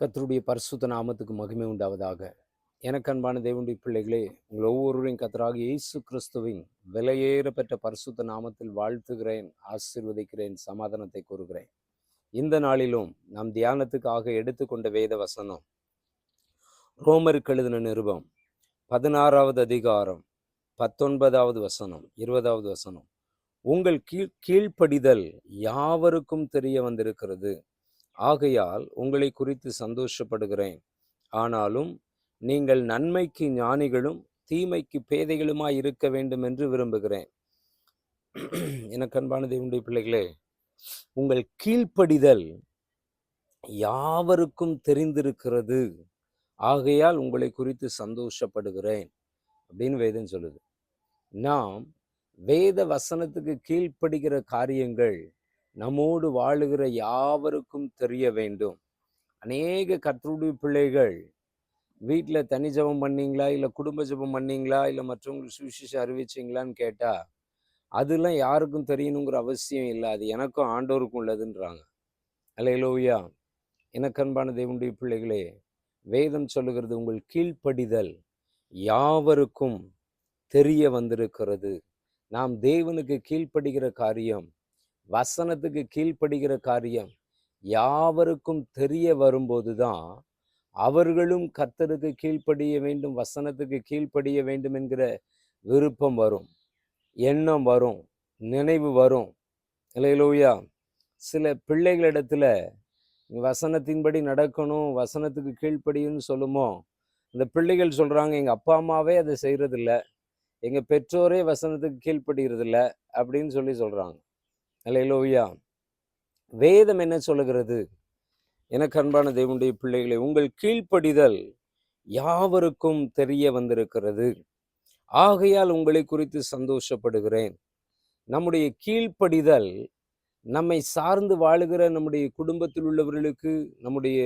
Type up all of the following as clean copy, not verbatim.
கர்த்தருடைய பரிசுத்த நாமத்துக்கு மகிமை உண்டாவதாக. எனக்கு அன்பான தேவனுடைய பிள்ளைகளே, உங்கள் ஒவ்வொருவரையும் கர்த்தராகிய இயேசு கிறிஸ்துவின் விலையேற பெற்ற பரிசுத்த நாமத்தில் வாழ்த்துகிறேன், ஆசீர்வதிக்கிறேன், சமாதானத்தை கூறுகிறேன். இந்த நாளிலும் நாம் தியானத்துக்காக எடுத்துக்கொண்ட வேத வசனம் ரோமருக்கு எழுதின நிருபம் 16வது அதிகாரம் 19வது வசனம் 20வது வசனம். உங்கள் கீழ்ப்படிதல் யாவருக்கும் தெரிய வந்திருக்கிறது, ஆகையால் உங்களை குறித்து சந்தோஷப்படுகிறேன். ஆனாலும் நீங்கள் நன்மைக்கு ஞானிகளும் தீமைக்கு பேதைகளுமாய் இருக்க வேண்டும் என்று விரும்புகிறேன். எனக்கு அன்பான தேவனுடைய பிள்ளைகளே, உங்கள் கீழ்ப்படிதல் யாவருக்கும் தெரிந்திருக்கிறது, ஆகையால் உங்களை குறித்து சந்தோஷப்படுகிறேன் அப்படின்னு வேதம் சொல்லுது. நாம் வேத வசனத்துக்கு கீழ்ப்படுகிற காரியங்கள் நம்மோடு வாழுகிற யாவருக்கும் தெரிய வேண்டும். அநேக கர்த்தருடைய பிள்ளைகள் வீட்டில் தனி ஜெபம் பண்ணீங்களா, இல்லை குடும்ப ஜெபம் பண்ணீங்களா, இல்லை மற்றவங்களுக்கு சுவிசேஷம் அறிவிச்சிங்களான்னு கேட்டால் அதெல்லாம் யாருக்கும் தெரியணுங்கிற அவசியம் இல்லை, அது எனக்கும் ஆண்டவருக்கும் உள்ளதுன்றாங்க. அல்லேலூயா. எனக்கு அன்பான தேவனுடைய பிள்ளைகளே, வேதம் சொல்லுகிறது உங்கள் கீழ்ப்படிதல் யாவருக்கும் தெரிய வந்திருக்கிறது. நாம் தேவனுக்கு கீழ்ப்படுகிற காரியம், வசனத்துக்கு கீழ்ப்படுகிற காரியம் யாவருக்கும் தெரிய வரும்போது தான் அவர்களும் கர்த்தருக்கு கீழ்ப்படிய வேண்டும், வசனத்துக்கு கீழ்ப்படிய வேண்டும் என்கிற விருப்பம் வரும், எண்ணம் வரும், நினைவு வரும். அல்லேலூயா. சில பிள்ளைகளிடத்துல வசனத்தின்படி நடக்கணும், வசனத்துக்கு கீழ்ப்படியும்னு சொல்லுமோ, இந்த பிள்ளைகள் சொல்றாங்க எங்க அப்பா அம்மாவே அதை செய்யறதில்ல, எங்க பெற்றோரே வசனத்துக்கு கீழ்ப்படுகிறதில்ல அப்படின்னு சொல்றாங்க. அல்லேலூயா. வேதம் என்ன சொல்லுகிறது? எனக்கு அன்பான தேவனுடைய பிள்ளைகளை, உங்கள் கீழ்ப்படிதல் யாவருக்கும் தெரிய வந்திருக்கிறது, ஆகையால் உங்களை குறித்து சந்தோஷப்படுகிறேன். நம்முடைய கீழ்ப்படிதல் நம்மை சார்ந்து வாழுகிற நம்முடைய குடும்பத்தில் உள்ளவர்களுக்கு, நம்முடைய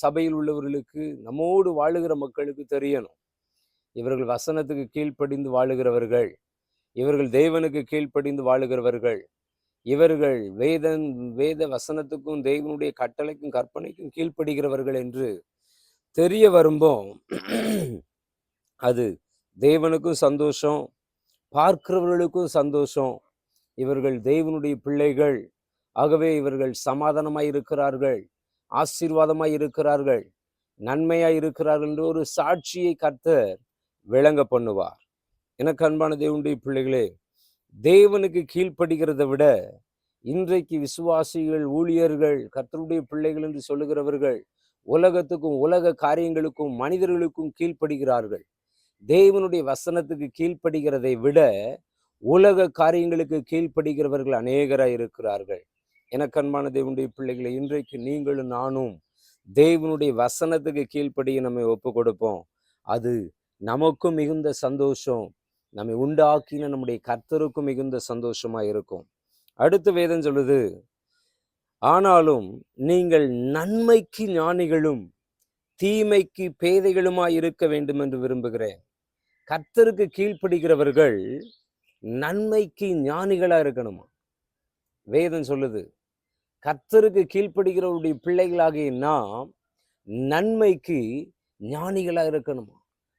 சபையில் உள்ளவர்களுக்கு, நம்மோடு வாழுகிற மக்களுக்கு தெரியணும். இவர்கள் வசனத்துக்கு கீழ்ப்படிந்து வாழுகிறவர்கள், இவர்கள் தேவனுக்கு கீழ்ப்படிந்து வாழுகிறவர்கள், இவர்கள் வேத வசனத்துக்கும் தேவனுடைய கட்டளைக்கும் கற்பனைக்கும் கீழ்ப்படுகிறவர்கள் என்று தெரிய வரும்போ அது தேவனுக்கும் சந்தோஷம், பார்க்கிறவர்களுக்கும் சந்தோஷம். இவர்கள் தேவனுடைய பிள்ளைகள், ஆகவே இவர்கள் சமாதானமாய் இருக்கிறார்கள், ஆசீர்வாதமாய் இருக்கிறார்கள், நன்மையாய் இருக்கிறார்கள் என்று ஒரு சாட்சியை கர்த்தர் விளங்க பண்ணுவார். எனக்கு அன்பான தேவனுடைய பிள்ளைகளே, தேவனுக்கு கீழ்ப்படுகிறதை விட இன்றைக்கு விசுவாசிகள், ஊழியர்கள், கர்த்தருடைய பிள்ளைகள் என்று சொல்லுகிறவர்கள் உலகத்துக்கும் உலக காரியங்களுக்கும் மனிதர்களுக்கும் கீழ்ப்படுகிறார்கள். தேவனுடைய வசனத்துக்கு கீழ்ப்படுகிறதை விட உலக காரியங்களுக்கு கீழ்ப்படுகிறவர்கள் அநேகராய் இருக்கிறார்கள். எனக்கு அன்பான தேவனுடைய பிள்ளைகளை, இன்றைக்கு நீங்களும் நானும் தேவனுடைய வசனத்துக்கு கீழ்ப்படிய நம்மை ஒப்பு கொடுப்போம். அது நமக்கும் மிகுந்த சந்தோஷம், நம்மை உண்டாக்கின நம்முடைய கர்த்தருக்கும் மிகுந்த சந்தோஷமா இருக்கும். அடுத்து வேதம் சொல்லுது, ஆனாலும் நீங்கள் நன்மைக்கு ஞானிகளும் தீமைக்கு பேதைகளுமாய் இருக்க வேண்டும் என்று விரும்புகிறேன். கர்த்தருக்கு கீழ்ப்படுகிறவர்கள் நன்மைக்கு ஞானிகளா இருக்கணுமா? வேதம் சொல்லுது, கர்த்தருக்கு கீழ்ப்படுகிறவருடைய பிள்ளைகளாகிய நாம் நன்மைக்கு ஞானிகளா இருக்கணுமா?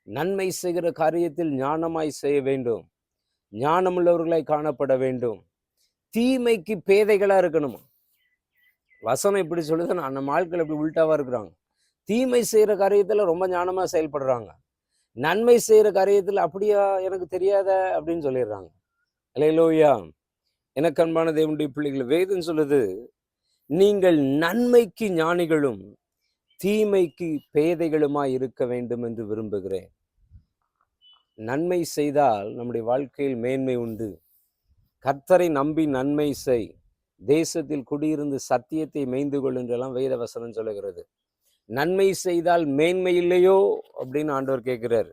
நன்மை செய்கிற காரியத்தில் ஞானமாய் செய்ய வேண்டும், ஞானமுள்ளவர்களாய் காணப்பட வேண்டும். தீமைக்கு பேதைகளா இருக்கணுமா? வசனம் இப்படி சொல்லுது, நம்ம ஆட்கள் இப்படி உள்டாவா இருக்கிறாங்க. தீமை செய்யற காரியத்துல ரொம்ப ஞானமா செயல்படுறாங்க, நன்மை செய்யற காரியத்துல அப்படியா எனக்கு தெரியாத அப்படின்னு சொல்லிடுறாங்க. அல்லேலூயா. எனக்கு அன்பான தேவனுடைய பிள்ளைகள், வேதம் சொல்லுது, நீங்கள் நன்மைக்கு ஞானிகளும் தீமைக்கு பேதைகளுமாய் இருக்க வேண்டும் என்று விரும்புகிறேன். நன்மை செய்தால் நம்முடைய வாழ்க்கையில் மேன்மை உண்டு. கர்த்தரை நம்பி நன்மை செய், தேசத்தில் குடியிருந்து சத்தியத்தை மேய்ந்து கொள் என்றெல்லாம் வேத வசனம் சொல்லுகிறது. நன்மை செய்தால் மேன்மை இல்லையோ அப்படின்னு ஆண்டவர் கேட்கிறார்.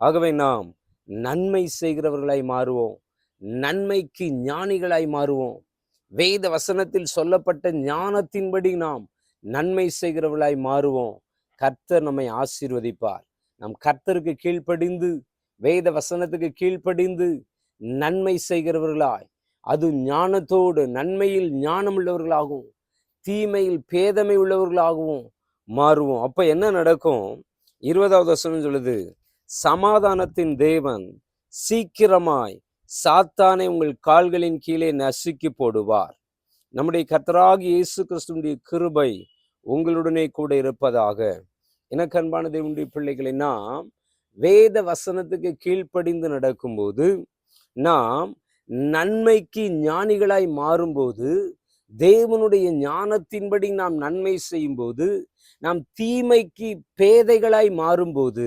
ஆகவே நாம் நன்மை செய்கிறவர்களாய் மாறுவோம், நன்மைக்கு ஞானிகளாய் மாறுவோம். வேத வசனத்தில் சொல்லப்பட்ட ஞானத்தின்படி நாம் நன்மை செய்கிறவர்களாய் மாறுவோம். கர்த்தர் நம்மை ஆசீர்வதிப்பார். நாம் கர்த்தருக்கு கீழ்ப்படிந்து, வேத வசனத்துக்கு கீழ்ப்படிந்து நன்மை செய்கிறவர்களாய், அது ஞானத்தோடு, நன்மையில் ஞானம் உள்ளவர்களாகவும் தீமையில் பேதமை உள்ளவர்களாகவும் மாறுவோம். அப்ப என்ன நடக்கும்? 20வது வசனம் சொல்லுது, சமாதானத்தின் தேவன் சீக்கிரமாய் சாத்தானை உங்கள் கால்களின் கீழே நசுக்கி போடுவார். நம்முடைய கர்த்தராகிய இயேசு கிறிஸ்துவினுடைய கிருபை உங்களுடனே கூட இருப்பதாக. எனக்கு அன்பான தேவனுடைய பிள்ளைகளை, நாம் வேத வசனத்துக்கு கீழ்ப்படிந்து நடக்கும்போது, நாம் நன்மைக்கு ஞானிகளாய் மாறும்போது, தேவனுடைய ஞானத்தின்படி நாம் நன்மை செய்யும்போது, நாம் தீமைக்கு பேதைகளாய் மாறும்போது,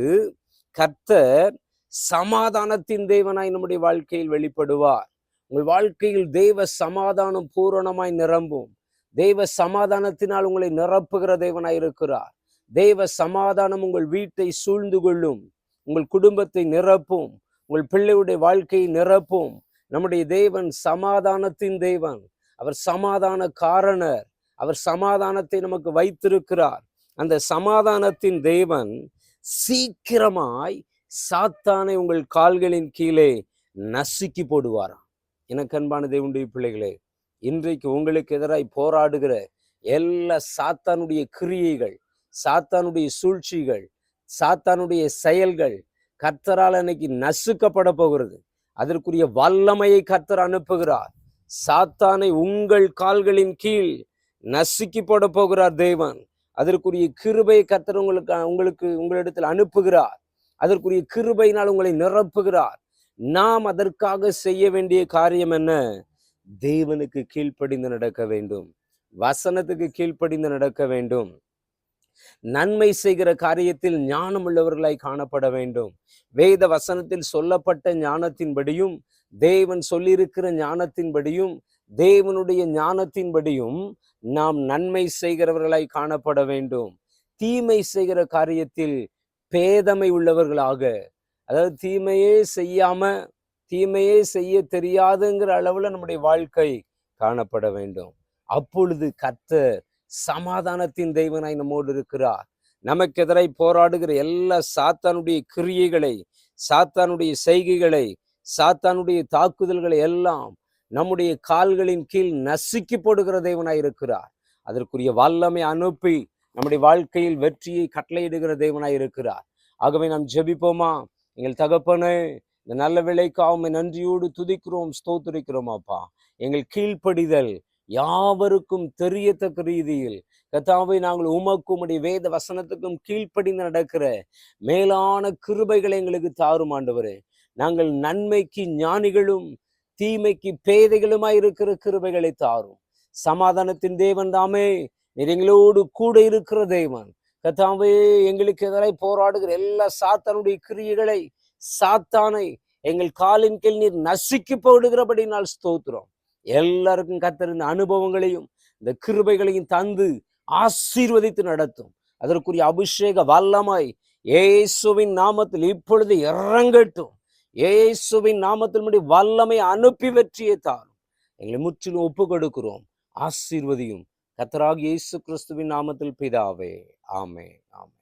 கர்த்தர் சமாதானத்தின் தேவனாய் நம்முடைய வாழ்க்கையில் வெளிப்படுவார். உங்கள் வாழ்க்கையில் தேவ சமாதானம் பூரணமாய் நிரம்பும். தேவ சமாதானத்தினால் உங்களை நிரப்புகிற தேவனாய் இருக்கிறார். தேவ சமாதானம் உங்கள் வீட்டை சூழ்ந்து கொள்ளும், உங்கள் குடும்பத்தை நிரப்பும், உங்கள் பிள்ளையுடைய வாழ்க்கையை நிரப்பும். நம்முடைய தேவன் சமாதானத்தின் தேவன். அவர் சமாதான காரணர். அவர் சமாதானத்தை நமக்கு வைத்திருக்கிறார். அந்த சமாதானத்தின் தேவன் சீக்கிரமாய் சாத்தானை உங்கள் கால்களின் கீழே நசுக்கி போடுவாராம். எனக்கு அன்பான தேவனுடைய பிள்ளைகளே, இன்றைக்கு உங்களுக்கு எதிராய் போராடுகிற எல்லா சாத்தானுடைய கிரியைகள், சாத்தானுடைய சூழ்ச்சிகள், சாத்தானுடைய செயல்கள் கர்த்தரால் அன்னைக்கு நசுக்கப்பட போகிறது. அதற்குரிய வல்லமையை கர்த்தர் அனுப்புகிறார். சாத்தானை உங்கள் கால்களின் கீழ் நசுக்கி போட போகிறார் தேவன். அதற்குரிய கிருபையை கர்த்தர் உங்களிடத்தில் அனுப்புகிறார். அதற்குரிய கிருபையினால் உங்களை நிரப்புகிறார். நாம் அதற்காக செய்ய வேண்டிய காரியம் என்ன? தேவனுக்கு கீழ்ப்படிந்து நடக்க வேண்டும். வசனத்துக்கு கீழ்ப்படிந்து நடக்க வேண்டும். நன்மை செய்கிற காரியத்தில் ஞானம் உள்ளவர்களாய் காணப்பட வேண்டும். வேத வசனத்தில் சொல்லப்பட்ட ஞானத்தின்படியும், தேவன் சொல்லியிருக்கிற ஞானத்தின்படியும், தேவனுடைய ஞானத்தின்படியும் நாம் நன்மை செய்கிறவர்களாய் காணப்பட வேண்டும். தீமை செய்கிற காரியத்தில் பேதமை உள்ளவர்களாக, அதாவது தீமையே செய்ய தெரியாதுங்கிற அளவுல நம்முடைய வாழ்க்கை காணப்பட வேண்டும். அப்பொழுது கர்த்தர் சமாதானத்தின் தேவனாய் நம்மோடு இருக்கிறார். நமக்கு எதிராய் போராடுகிற எல்லா சாத்தானுடைய கிரியைகளை, சாத்தானுடைய செய்கைகளை, சாத்தானுடைய தாக்குதல்களை எல்லாம் நம்முடைய கால்களின் கீழ் நசுக்கி போடுகிற தேவனாய் இருக்கிறார். அதற்குரிய வல்லமை அனுப்பி நம்முடைய வாழ்க்கையில் வெற்றியை கட்டளையிடுகிற தேவனாய் இருக்கிறார். ஆகவே நாம் ஜெபிப்போமா? எங்கள் தகப்பனே, இந்த நல்ல வேளைக்காக நன்றியோடு துதிக்கிறோம், ஸ்தோத்திரிக்கிறோம் அப்பா. எங்கள் கீழ்ப்படிதல் யாவருக்கும் தெரியத்தக்க ரீதியில் கர்த்தாவே, நாங்கள் உமக்கும் உம்முடைய வேத வசனத்துக்கும் கீழ்ப்படிந்து நடக்கிற மேலான கிருபைகளை எங்களுக்கு தாரும் ஆண்டவரே. நாங்கள் நன்மைக்கு ஞானிகளும் தீமைக்கு பேதைகளுமாய் இருக்கிற கிருபைகளை தாரும். சமாதானத்தின் தேவன் தாமே, நீர் எங்களோடு கூட இருக்கிற தேவன். கர்த்தாவே, எங்களுக்கு எதிராய் போராடுகிற எல்லா சாத்தானுடைய கிரியைகளை, சாத்தானை எங்கள் காலின் கீழ் நீர் நசுக்கி போடுகிறபடி நாள் ஸ்தோத்திரம். எல்லாருக்கும் கர்த்தர் இந்த அனுபவங்களையும் இந்த கிருபைகளையும் தந்து ஆசீர்வதித்து நடத்தும். அதற்குரிய அபிஷேக வல்லமாய் இயேசுவின் நாமத்தில் இப்பொழுது இறங்கட்டும். இயேசுவின் நாமத்தில் வல்லமை அனுப்பி வெற்றியை தாரும். எங்களை முற்றிலும் ஒப்பு கொடுக்கிறோம். ஆசீர்வதியும். கர்த்தராகிய இயேசு கிறிஸ்துவின் நாமத்தில் பிதாவே. ஆமென், ஆமென்.